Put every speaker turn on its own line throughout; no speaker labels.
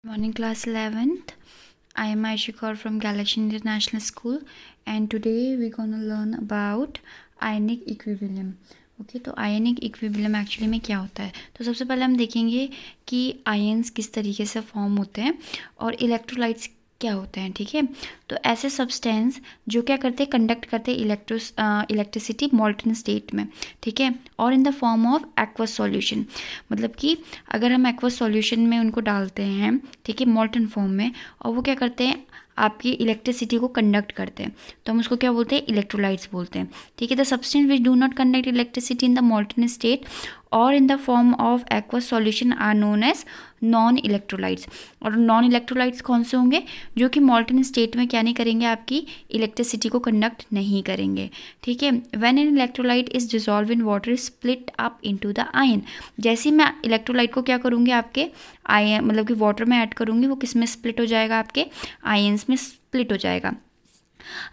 Morning class 11th. I am Aisha Kaur from Galaxy International School and today we're going to learn about ionic equilibrium. Okay तो ionic equilibrium actually में क्या होता है। तो सबसे पहले हम देखेंगे कि आयन्स किस तरीके से फॉर्म होते हैं और इलेक्ट्रोलाइट्स क्या होते हैं। ठीक है, तो ऐसे सब्सटेंस जो क्या करते हैं, कंडक्ट करते हैं इलेक्ट्रिसिटी मॉल्टन स्टेट में। ठीक है, और in the form of aqueous solution, मतलब कि अगर हम एक्वस सॉल्यूशन में उनको डालते हैं, ठीक है, मॉल्टन फॉर्म में, और वो क्या करते हैं, आपकी इलेक्ट्रिसिटी को कंडक्ट करते हैं, तो हम उसको क्या बोलते हैं, इलेक्ट्रोलाइट्स बोलते हैं। ठीक है, the substance which do not conduct electricity in the molten state और in the form of aqueous solution are known as non electrolytes. और नॉन इलेक्ट्रोलाइट्स कौन से होंगे, जो कि मॉल्टन स्टेट में क्या नहीं करेंगे, आपकी इलेक्ट्रिसिटी को कंडक्ट नहीं करेंगे। ठीक है, when an electrolyte is dissolve in water split up into the ion. जैसे ही मैं इलेक्ट्रोलाइट को क्या करूँगी, आपके आयन मतलब कि वाटर में ऐड करूँगी, वो किस में स्प्लिट हो जाएगा, आपके आयन्स में स्प्लिट हो जाएगा।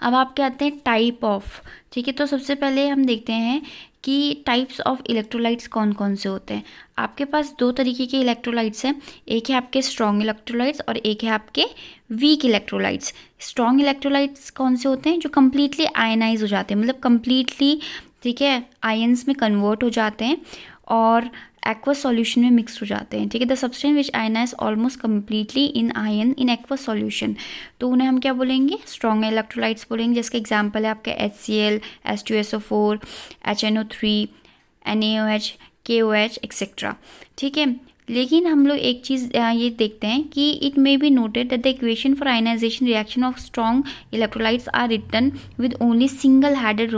अब आप क्या आते हैं टाइप ऑफ। ठीक है, तो सबसे पहले हम देखते हैं कि टाइप्स ऑफ इलेक्ट्रोलाइट्स कौन कौन से होते हैं। आपके पास दो तरीके के इलेक्ट्रोलाइट्स हैं, एक है आपके स्ट्रॉन्ग इलेक्ट्रोलाइट्स और एक है आपके वीक इलेक्ट्रोलाइट्स। स्ट्रॉन्ग इलेक्ट्रोलाइट्स कौन से होते हैं, जो कम्प्लीटली आयनाइज हो जाते हैं, मतलब कम्प्लीटली, ठीक है, आयन्स में कन्वर्ट हो जाते हैं और एक्वस सॉल्यूशन में मिक्स हो जाते हैं। ठीक है, the substance which ionize almost completely in ion in aqueous solution, तो उन्हें हम क्या बोलेंगे, स्ट्रॉन्ग इलेक्ट्रोलाइट्स बोलेंगे। जिसके एग्जांपल है आपका HCl, H2SO4, HNO3, NaOH, KOH etcetera. ठीक है, लेकिन हम लोग एक चीज़ ये देखते हैं कि it may be noted that the equation for ionization reaction of strong electrolytes are written with only single headed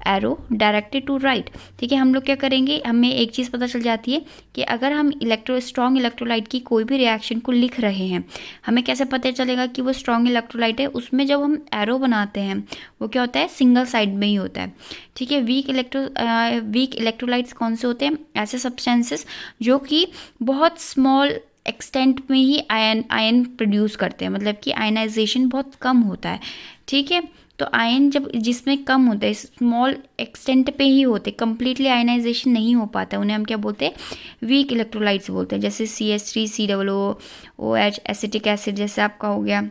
arrow directed to right. ठीक है, हम लोग क्या करेंगे, हमें एक चीज़ पता चल जाती है कि अगर हम स्ट्रॉन्ग इलेक्ट्रोलाइट की कोई भी रिएक्शन को लिख रहे हैं, हमें कैसे पता चलेगा कि वो स्ट्रॉन्ग इलेक्ट्रोलाइट है, उसमें जब हम एरो बनाते हैं वो क्या होता है, सिंगल साइड में ही होता है। ठीक है, वीक इलेक्ट्रोलाइट्स कौन से होते हैं, ऐसे सब्सटेंसेस जो कि बहुत स्मॉल एक्सटेंट में ही आयन प्रोड्यूस करते हैं, मतलब कि आयनाइजेशन बहुत कम होता है। ठीक है, तो आयन जब जिसमें कम होता है, स्मॉल एक्सटेंट पे ही होते, कंप्लीटली आयनाइजेशन नहीं हो पाता, उन्हें हम क्या बोलते हैं, वीक इलेक्ट्रोलाइट्स बोलते हैं। जैसे CH3 COOH एसिटिक एसिड जैसे आपका हो गया,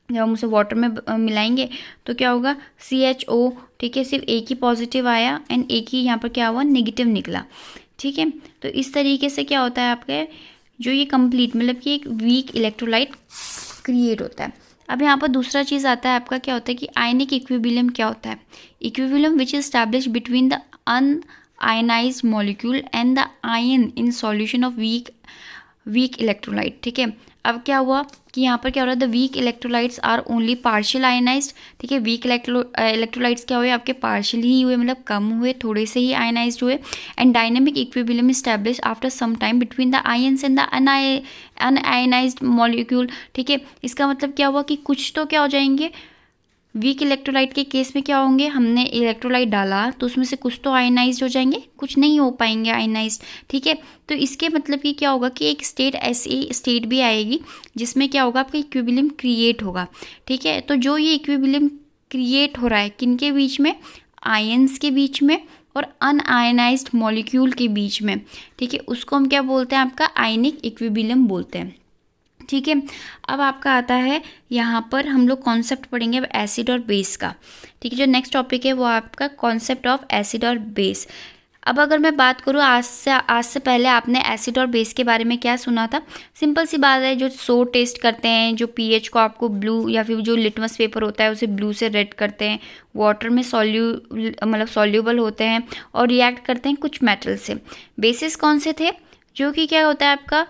जब हम उसे वाटर में मिलाएंगे तो क्या होगा, CHO। ठीक है, सिर्फ एक ही पॉजिटिव आया एंड एक ही यहाँ पर क्या हुआ, नेगेटिव निकला। ठीक है, तो इस तरीके से क्या होता है, आपके जो ये कंप्लीट मतलब कि एक वीक इलेक्ट्रोलाइट क्रिएट होता है। अब यहाँ पर दूसरा चीज़ आता है आपका, क्या होता है कि आयनिक इक्विलिब्रियम क्या होता है, equilibrium which is establish between the unionized molecule and the ion in solution of weak electrolyte. ठीक है, अब क्या हुआ कि यहाँ पर क्या हो रहा है, the weak electrolytes are only partial ionized. ठीक है, वीक इलेक्ट्रोलाइट्स क्या हुए, आपके पार्शियल ही हुए, मतलब कम हुए, थोड़े से ही आयनाइज्ड हुए। And dynamic equilibrium establish after some time between the ions and the unionized molecule. ठीक है, इसका मतलब क्या हुआ कि कुछ तो क्या हो जाएंगे, वीक इलेक्ट्रोलाइट के केस में क्या होंगे, हमने इलेक्ट्रोलाइट डाला तो उसमें से कुछ तो आयनाइज्ड हो जाएंगे, कुछ नहीं हो पाएंगे आयनाइज्ड। ठीक है, तो इसके मतलब कि क्या होगा कि एक स्टेट ऐसी स्टेट भी आएगी जिसमें क्या होगा, आपका इक्विलिब्रियम क्रिएट होगा। ठीक है, तो जो ये इक्विलिब्रियम क्रिएट हो रहा है किन के बीच में, आयन्स के बीच में और अनआयनाइज्ड मॉलिक्यूल के बीच में। ठीक है, उसको हम क्या बोलते हैं, आपका आयनिक इक्विलिब्रियम बोलते हैं। ठीक है, अब आपका आता है यहाँ पर हम लोग कॉन्सेप्ट पढ़ेंगे अब एसिड और बेस का। ठीक है, जो नेक्स्ट टॉपिक है वो आपका कॉन्सेप्ट ऑफ एसिड और बेस। अब अगर मैं बात करूँ आज से पहले आपने एसिड और बेस के बारे में क्या सुना था, सिंपल सी बात है, जो सो टेस्ट करते हैं, जो pH को आपको ब्लू या फिर जो लिटमस पेपर होता है उसे ब्लू से रेड करते हैं, वाटर में सॉल्यूबल होते हैं और रिएक्ट करते हैं कुछ मेटल से। बेसिस कौन से थे, जो कि क्या होता है आपका,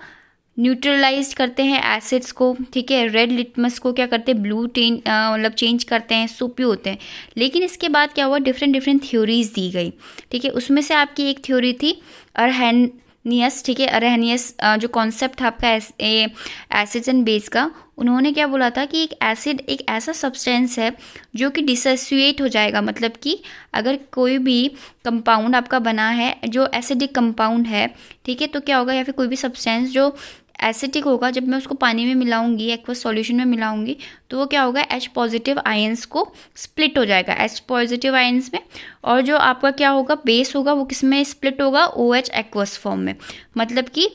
न्यूट्रलाइज करते हैं एसिड्स को। ठीक है, रेड लिटमस को क्या करते हैं, ब्लू मतलब चेंज करते हैं, सोपी होते हैं। लेकिन इसके बाद क्या हुआ, डिफरेंट थ्योरीज दी गई। ठीक है, उसमें से आपकी एक थ्योरी थी अरहेनियस। ठीक है, अरहेनियस जो कॉन्सेप्ट था आपका एसिड्स एंड बेस का, उन्होंने क्या बोला था कि एक एसिड एक ऐसा सब्सटेंस है जो कि डिसोसिएट हो जाएगा, मतलब कि अगर कोई भी कंपाउंड आपका बना है जो एसिडिक कंपाउंड है, ठीक है, तो क्या होगा, या फिर कोई भी सब्सटेंस जो एसिडिक होगा, जब मैं उसको पानी में मिलाऊंगी, एक्वस सॉल्यूशन में मिलाऊंगी, तो वो क्या होगा, H पॉजिटिव आयंस को स्प्लिट हो जाएगा H पॉजिटिव आयंस में। और जो आपका क्या होगा, बेस होगा, वो किस में स्प्लिट होगा, OH एक्वस फॉर्म में। मतलब कि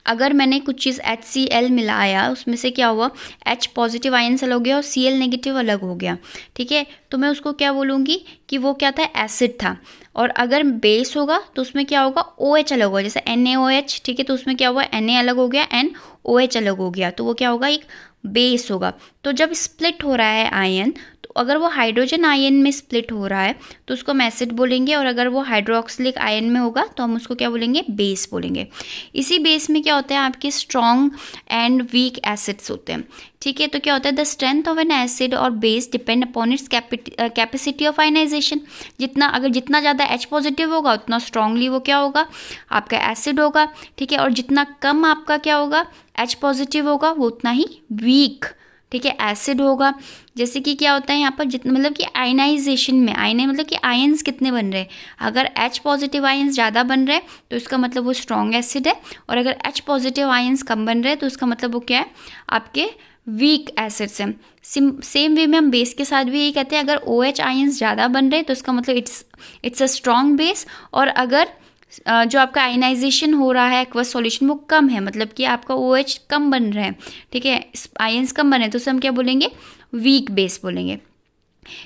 अगर मैंने कुछ चीज़ HCl मिलाया, उसमें से क्या हुआ, H पॉजिटिव आयन अलग हो गया और Cl नेगेटिव अलग हो गया, ठीक है, तो मैं उसको क्या बोलूँगी कि वो क्या था, एसिड था। और अगर बेस होगा तो उसमें क्या होगा, OH अलग होगा, जैसे NaOH, ठीक है, तो उसमें क्या हुआ, Na अलग हो गया, NOH अलग हो गया, तो वो क्या होगा, एक बेस होगा। तो जब स्प्लिट हो रहा है आयन, तो अगर वो हाइड्रोजन आयन में स्प्लिट हो रहा है तो उसको हम एसिड बोलेंगे, और अगर वो हाइड्रोक्सिलिक आयन में होगा तो हम उसको क्या बोलेंगे, बेस बोलेंगे। इसी बेस में क्या होता है, आपके स्ट्रॉन्ग एंड वीक एसिड्स होते हैं, ठीक है। तो क्या होता है, the strength of an acid और base depend upon its capacity of ionization. जितना ज़्यादा H पॉजिटिव होगा उतना स्ट्रांगली वो क्या होगा, आपका एसिड होगा, ठीक है, और जितना कम आपका क्या होगा, H पॉजिटिव होगा, वो उतना ही वीक, ठीक है, एसिड होगा। जैसे कि क्या होता है यहाँ पर, जितना मतलब कि आयनाइजेशन में, आयन मतलब कि आयंस कितने बन रहे हैं, अगर H पॉजिटिव आयंस ज़्यादा बन रहे हैं तो इसका मतलब वो स्ट्रॉन्ग एसिड है, और अगर H पॉजिटिव आयंस कम बन रहे हैं तो इसका मतलब वो क्या है, आपके वीक एसिड्स हैं। सेम वे में हम बेस के साथ भी यही कहते हैं, अगर OH आयंस ज़्यादा बन रहे हैं तो इसका मतलब इट्स अ स्ट्रॉन्ग बेस, और अगर जो आपका आयनाइजेशन हो रहा है एक्वस सॉल्यूशन वो कम है, मतलब कि आपका OH कम बन रहा है, ठीक है, आयंस कम बन रहे हैं, तो उसे हम क्या बोलेंगे, वीक बेस बोलेंगे।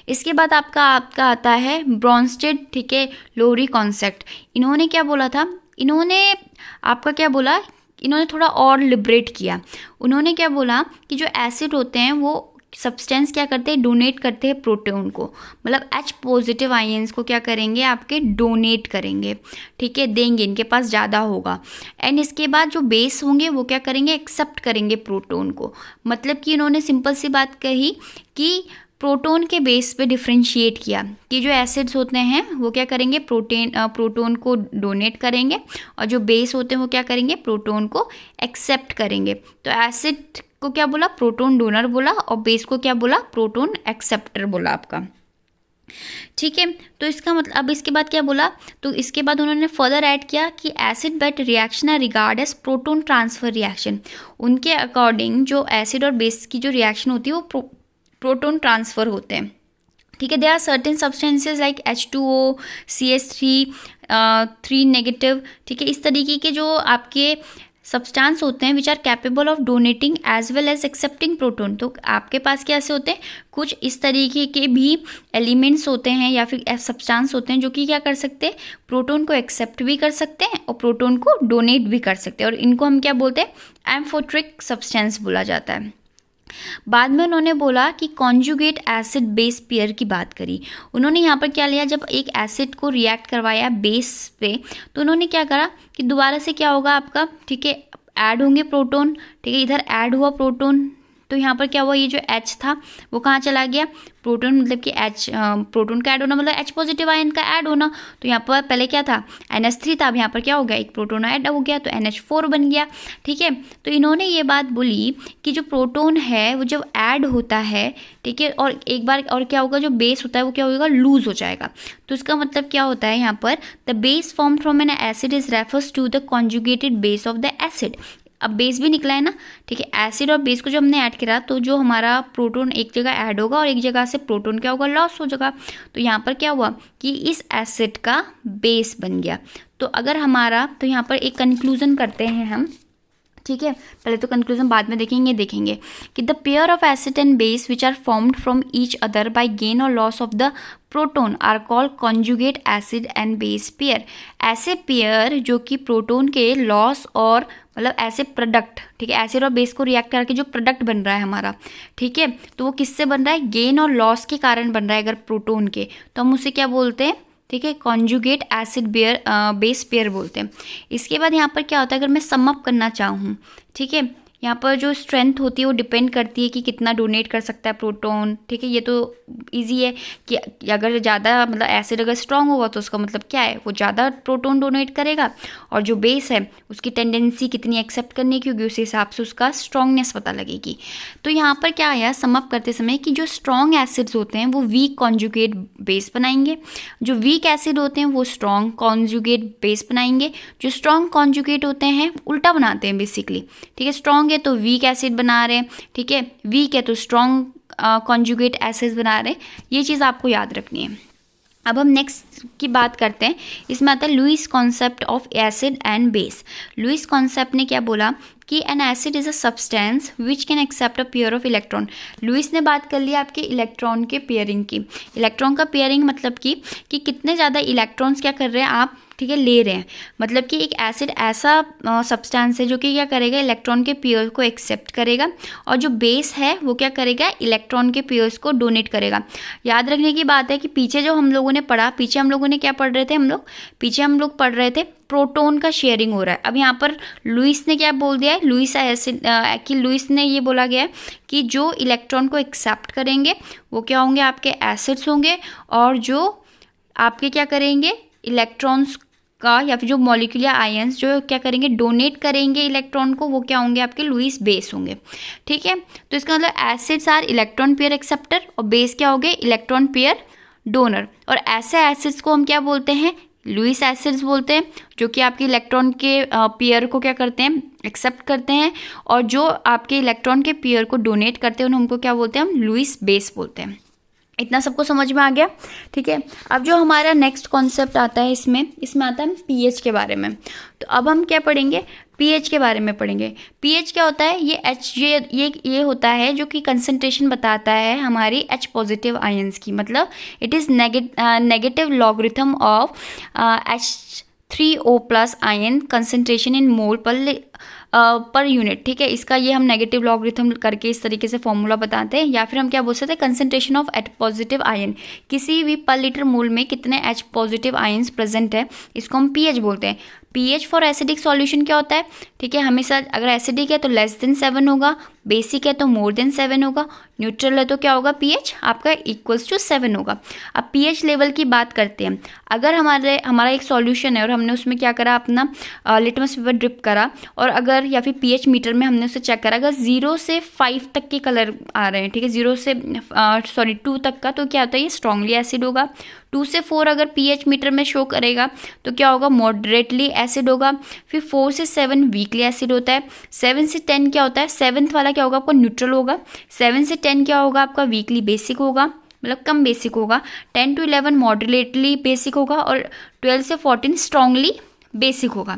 इसके बाद आपका आता है ब्रॉन्स्टेड, ठीक है, लोरी कॉन्सेप्ट। इन्होंने क्या बोला था, इन्होंने आपका क्या बोला, इन्होंने थोड़ा और लिबरेट किया। उन्होंने क्या बोला कि जो एसिड होते हैं वो सब्सटेंस क्या करते हैं, डोनेट करते हैं प्रोटॉन को, मतलब H पॉजिटिव आयंस को क्या करेंगे, आपके डोनेट करेंगे, ठीक है, देंगे, इनके पास ज़्यादा होगा। एंड इसके बाद जो बेस होंगे वो क्या करेंगे, एक्सेप्ट करेंगे प्रोटॉन को। मतलब कि इन्होंने सिंपल सी बात कही कि प्रोटॉन के बेस पे डिफ्रेंशिएट किया कि जो एसिड्स होते हैं वो क्या करेंगे, प्रोटॉन को डोनेट करेंगे, और जो बेस होते हैं वो क्या करेंगे, प्रोटॉन को एक्सेप्ट करेंगे। तो एसिड को क्या बोला, प्रोटॉन डोनर बोला, और बेस को क्या बोला, प्रोटॉन एक्सेप्टर बोला आपका, ठीक है। तो इसका मतलब अब इसके बाद क्या बोला, तो इसके बाद उन्होंने फर्दर ऐड किया कि acid base reaction are regard as proton transfer reaction. उनके अकॉर्डिंग जो एसिड और बेस की जो रिएक्शन होती है वो प्रोटॉन ट्रांसफर होते हैं, ठीक है। They are certain substances like H2O, CH3 negative, ठीक है, इस तरीके के जो आपके सब्सटेंस होते हैं which are capable of donating as well as accepting proton. तो आपके पास कैसे होते हैं, कुछ इस तरीके के भी एलिमेंट्स होते हैं या फिर सब्सटेंस होते हैं जो कि क्या कर सकते हैं, प्रोटॉन को एक्सेप्ट भी कर सकते हैं और प्रोटॉन को डोनेट भी कर सकते हैं, और इनको हम क्या बोलते हैं, एम्फोट्रिक सब्सटेंस बोला जाता है। बाद में उन्होंने बोला कि कॉन्जुगेट एसिड बेस पेयर की बात करी। उन्होंने यहाँ पर क्या लिया, जब एक एसिड को रिएक्ट करवाया बेस पे, तो उन्होंने क्या करा कि दोबारा से क्या होगा आपका, ठीक है, ऐड होंगे प्रोटॉन, ठीक है, इधर ऐड हुआ प्रोटॉन, तो यहाँ पर क्या हुआ, ये जो H था वो कहाँ चला गया, प्रोटॉन, मतलब कि प्रोटॉन का ऐड होना मतलब H पॉजिटिव आयन का ऐड होना। तो यहाँ पर पहले क्या था, NH3 था, अब यहाँ पर क्या हो गया, एक प्रोटॉन ऐड हो गया तो NH4 बन गया, ठीक है। तो इन्होंने ये बात बोली कि जो प्रोटॉन है वो जब ऐड होता है, ठीक है, और एक बार और क्या होगा, जो बेस होता है वो क्या होगा, लूज हो जाएगा। तो इसका मतलब क्या होता है यहाँ पर, the base form from an acid is refers to the conjugated base of the acid. अब बेस भी निकला है ना, ठीक है, एसिड और बेस को जब हमने ऐड करा तो जो हमारा प्रोटॉन एक जगह ऐड होगा और एक जगह से प्रोटॉन क्या होगा, लॉस हो जाएगा। तो यहाँ पर क्या हुआ कि इस एसिड का बेस बन गया। तो अगर हमारा, तो यहाँ पर एक कंक्लूजन करते हैं हम, ठीक है, पहले तो कंक्लूजन बाद में देखेंगे कि the pair of acid and base which are formed from each other by gain और loss of the proton are called conjugate acid and base pair. ऐसे पेयर जो कि प्रोटॉन के लॉस और मतलब ऐसे प्रोडक्ट, ठीक है, एसिड और बेस को रिएक्ट करके जो प्रोडक्ट बन रहा है हमारा, ठीक है, तो वो किससे बन रहा है, गेन और लॉस के कारण बन रहा है अगर प्रोटॉन के, तो हम उसे क्या बोलते हैं, ठीक है, कॉन्जुगेट एसिड बेस पेयर बोलते हैं। इसके बाद यहाँ पर क्या होता है, अगर मैं सम अप करना चाहूँ, ठीक है, यहाँ पर जो स्ट्रेंथ होती है वो डिपेंड करती है कि कितना डोनेट कर सकता है प्रोटॉन, ठीक है। ये तो इजी है कि अगर ज़्यादा मतलब एसिड अगर स्ट्रांग होगा तो उसका मतलब क्या है, वो ज़्यादा प्रोटॉन डोनेट करेगा, और जो बेस है उसकी टेंडेंसी कितनी एक्सेप्ट करने की होगी, उस हिसाब से उसका स्ट्रांगनेस पता लगेगी। तो यहाँ पर क्या आया सम अप करते समय कि जो स्ट्रॉन्ग एसिड्स होते हैं वो वीक कॉन्जुगेट बेस बनाएंगे, जो वीक एसिड होते हैं वो स्ट्रॉन्ग कॉन्जुगेट बेस बनाएंगे, जो स्ट्रॉन्ग कॉन्जुगेट होते हैं उल्टा बनाते हैं बेसिकली, ठीक है, स्ट्रॉन्ग है तो वीक एसिड बना रहे हैं, ठीक है, वीक है तो स्ट्रॉन्ग कॉन्जुगेट एसिड्स बना रहे हैं। ये चीज़ आपको याद रखनी है। अब हम नेक्स्ट की बात करते हैं, इसमें आता है Lewis concept of acid and base. Lewis concept ने क्या बोला कि an acid is a substance which can accept a pair of electron. Lewis ने बात कर ली आपके इलेक्ट्रॉन के पेयरिंग की। इलेक्ट्रॉन का पेयरिंग मतलब कि कितने ज़्यादा इलेक्ट्रॉन्स क्या कर रहे हैं आप, ठीक है, ले रहे हैं। मतलब कि एक एसिड ऐसा सब्सटेंस है जो कि क्या करेगा, इलेक्ट्रॉन के पेयर को एक्सेप्ट करेगा, और जो बेस है वो क्या करेगा, इलेक्ट्रॉन के पेयर्स को डोनेट करेगा। याद रखने की बात है कि पीछे जो हम लोगों ने पढ़ा, पीछे हम लोगों ने क्या पढ़ रहे थे, पीछे हम लोग पढ़ रहे थे प्रोटॉन का शेयरिंग हो रहा है। अब यहाँ पर लुईस ने क्या बोल दिया है, लुईस ने ये बोला गया है कि जो इलेक्ट्रॉन को एक्सेप्ट करेंगे वो क्या होंगे, आपके एसिड्स होंगे, और जो आपके क्या करेंगे, इलेक्ट्रॉन्स का या फिर जो मॉलिक्यूलर आयंस जो क्या करेंगे, डोनेट करेंगे इलेक्ट्रॉन को, वो क्या होंगे, आपके लुईस बेस होंगे। ठीक है, तो इसका मतलब acids are electron pair acceptor और बेस क्या हो गए, इलेक्ट्रॉन पेयर डोनर। और ऐसे एसिड्स को हम क्या बोलते हैं, लुईस एसिड्स बोलते हैं, जो कि आपके इलेक्ट्रॉन के पेयर को क्या करते हैं, एक्सेप्ट करते हैं, और जो आपके इलेक्ट्रॉन के पेयर को डोनेट करते हैं उनको क्या बोलते हैं, हम लुईस बेस बोलते हैं। इतना सबको समझ में आ गया। ठीक है, अब जो हमारा नेक्स्ट कॉन्सेप्ट आता है इसमें आता है पीएच के बारे में। तो अब हम क्या पढ़ेंगे, पीएच के बारे में पढ़ेंगे। पीएच क्या होता है, ये होता है जो कि कंसंट्रेशन बताता है हमारी H पॉजिटिव आयंस की। मतलब it is negative logarithm of H3O+ ion concentration in mole per unit. ठीक है, इसका ये हम नेगेटिव लॉगरिथम करके इस तरीके से फॉर्मूला बताते हैं, या फिर हम क्या बोल सकते हैं, concentration of H positive ion, किसी भी पर लीटर मोल में कितने H पॉजिटिव आयंस प्रेजेंट है, इसको हम पीएच बोलते हैं। पीएच फॉर एसिडिक सॉल्यूशन क्या होता है, ठीक है, हमेशा अगर एसिडिक है तो <7 होगा, बेसिक है तो <7 होगा, न्यूट्रल है तो क्या होगा, पीएच आपका =7 होगा। अब पीएच लेवल की बात करते हैं। अगर हमारा एक सॉल्यूशन है और हमने उसमें क्या करा, अपना लिटमस पेपर ड्रिप करा, और अगर या फिर पीएच मीटर में हमने उसे चेक करा, अगर 0 से 5 तक के कलर आ रहे हैं, ठीक है, 2 तक का, तो क्या होता है, ये स्ट्रांगली एसिड होगा। 2 से 4 अगर पीएच मीटर में शो करेगा तो क्या होगा, मॉडरेटली एसिड होगा। फिर 4 से 7 वीकली एसिड होता है। 7 से 10 क्या होता है, 7th वाला क्या होगा, आपका न्यूट्रल होगा। 7 से 10 क्या होगा, आपका वीकली बेसिक होगा, मतलब कम बेसिक होगा। 10 to 11 मॉडरेटली बेसिक होगा, और 12 से 14 स्ट्रांगली बेसिक होगा।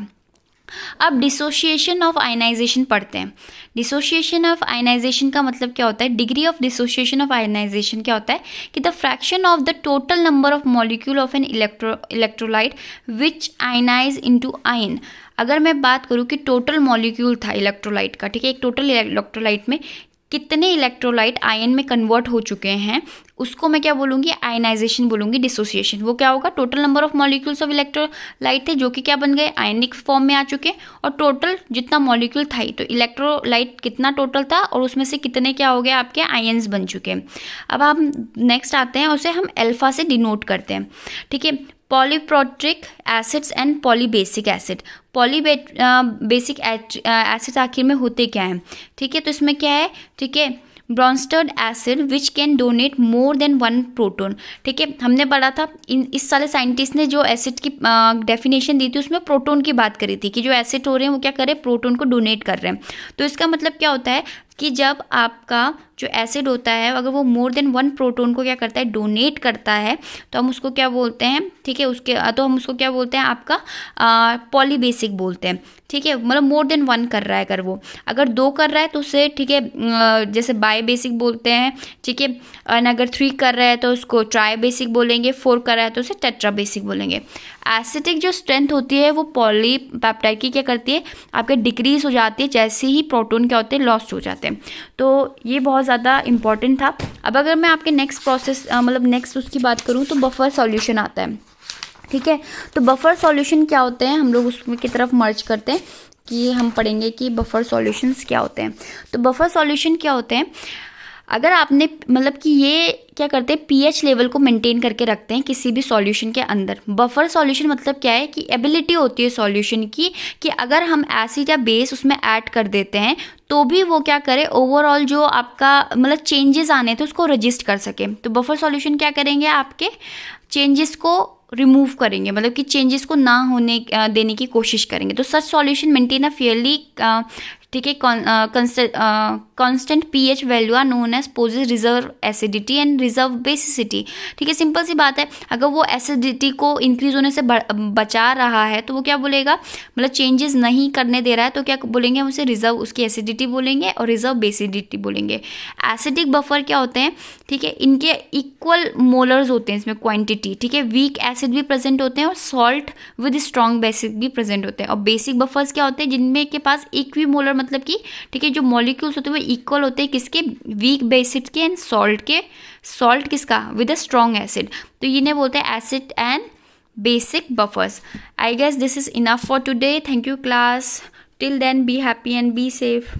अब डिसोसिएशन ऑफ आयनाइजेशन पढ़ते हैं। डिसोसिएशन ऑफ आयनाइजेशन का मतलब क्या होता है, degree of dissociation of ionization क्या होता है कि the fraction of the total number of molecule of an electrolyte which ionize into ion. अगर मैं बात करूँ कि टोटल मॉलिक्यूल था इलेक्ट्रोलाइट का, ठीक है, एक टोटल इलेक्ट्रोलाइट में कितने इलेक्ट्रोलाइट आयन में कन्वर्ट हो चुके हैं, उसको मैं क्या बोलूँगी, आयनाइजेशन बोलूँगी, डिसोसिएशन। वो क्या होगा, total number of molecules of electrolyte थे जो कि क्या बन गए, आयनिक फॉर्म में आ चुके, और टोटल जितना मॉलिक्यूल था ही, तो इलेक्ट्रोलाइट कितना टोटल था और उसमें से कितने क्या हो गए, आपके आयन्स बन चुके। अब हम नेक्स्ट आते हैं, उसे हम अल्फा से डिनोट करते हैं। ठीक है, polyprotic acids and polybasic acid. Polybasic acid आखिर में होते क्या हैं, ठीक है, तो इसमें क्या है, ठीक है, Bronsted acid which can donate more than 1 proton. ठीक है, हमने पढ़ा था इस साले साइंटिस्ट ने जो एसिड की डेफिनेशन दी थी उसमें प्रोटोन की बात करी थी कि जो एसिड हो रहे हैं वो क्या कर रहे हैं, प्रोटोन को डोनेट कर रहे हैं। तो इसका मतलब क्या होता है कि जब आपका जो एसिड होता है अगर वो मोर देन 1 प्रोटोन को क्या करता है, डोनेट करता है, तो हम उसको क्या बोलते हैं, ठीक है, तो हम उसको क्या बोलते हैं, आपका पॉलीबेसिक बोलते हैं। ठीक है, मतलब मोर देन 1 कर रहा है, अगर 2 कर रहा है तो उसे, ठीक है, जैसे बाई बेसिक बोलते हैं। ठीक है, और अगर 3 कर रहा है तो उसको ट्राई बेसिक बोलेंगे, 4 कर रहा है तो उसे टेट्रा बेसिक बोलेंगे। एसिडिक जो स्ट्रेंथ होती है वो पॉलीपेप्टाइड की क्या करती है, आपके डिक्रीज हो जाती है जैसे ही प्रोटोन क्या होते हैं, लॉस्ट हो जाते हैं। तो ये बहुत ज़्यादा इंपॉर्टेंट था। अब अगर मैं आपके नेक्स्ट प्रोसेस मतलब नेक्स्ट उसकी बात करूँ तो बफर सॉल्यूशन आता है। ठीक है, तो बफर सॉल्यूशन क्या होते हैं, हम लोग उसमें की तरफ मर्ज करते हैं कि हम पढ़ेंगे कि बफर सॉल्यूशंस क्या होते हैं। तो बफर सॉल्यूशन क्या होते हैं, अगर आपने मतलब कि ये क्या करते हैं, पीएच लेवल को मेंटेन करके रखते हैं किसी भी सॉल्यूशन के अंदर। बफर सॉल्यूशन मतलब क्या है कि एबिलिटी होती है सॉल्यूशन की कि अगर हम एसिड या बेस उसमें ऐड कर देते हैं तो भी वो क्या करे, ओवरऑल जो आपका मतलब चेंजेस आने थे उसको रजिस्ट कर सके। तो बफर सॉल्यूशन क्या करेंगे, आपके चेंजेस को रिमूव करेंगे, मतलब कि चेंजेस को ना होने देने की कोशिश करेंगे। तो सच सॉल्यूशन मेंटेन अ फेयरली, ठीक है, constant pH value are known as poses reserve acidity and reserve basicity. ठीक है, सिंपल सी बात है, अगर वो एसिडिटी को इंक्रीज होने से बचा रहा है तो वो क्या बोलेगा, मतलब चेंजेस नहीं करने दे रहा है तो क्या बोलेंगे हम उसे, रिजर्व उसकी एसिडिटी बोलेंगे और रिजर्व बेसिडिटी बोलेंगे. एसिडिक बफर क्या होते हैं, ठीक है, इनके इक्वल मोलर्स होते हैं इसमें क्वांटिटी. ठीक है, वीक एसिड भी प्रेजेंट होते हैं और सॉल्ट विद स्ट्रॉन्ग बेसिक भी प्रेजेंट होते हैं. और बेसिक बफर्स क्या होते हैं, जिनमें के पास इक्विमोलर मतलब कि ठीक है जो मॉलिक्यूल्स होते हैं वो इक्वल होते हैं किसके, वीक बेसिड के एंड सॉल्ट के. सॉल्ट किसका, विद अ स्ट्रॉन्ग एसिड. तो इन्हें बोलते हैं acid and basic buffers. I guess this is enough for today. Thank you class. Till then, be happy and be safe.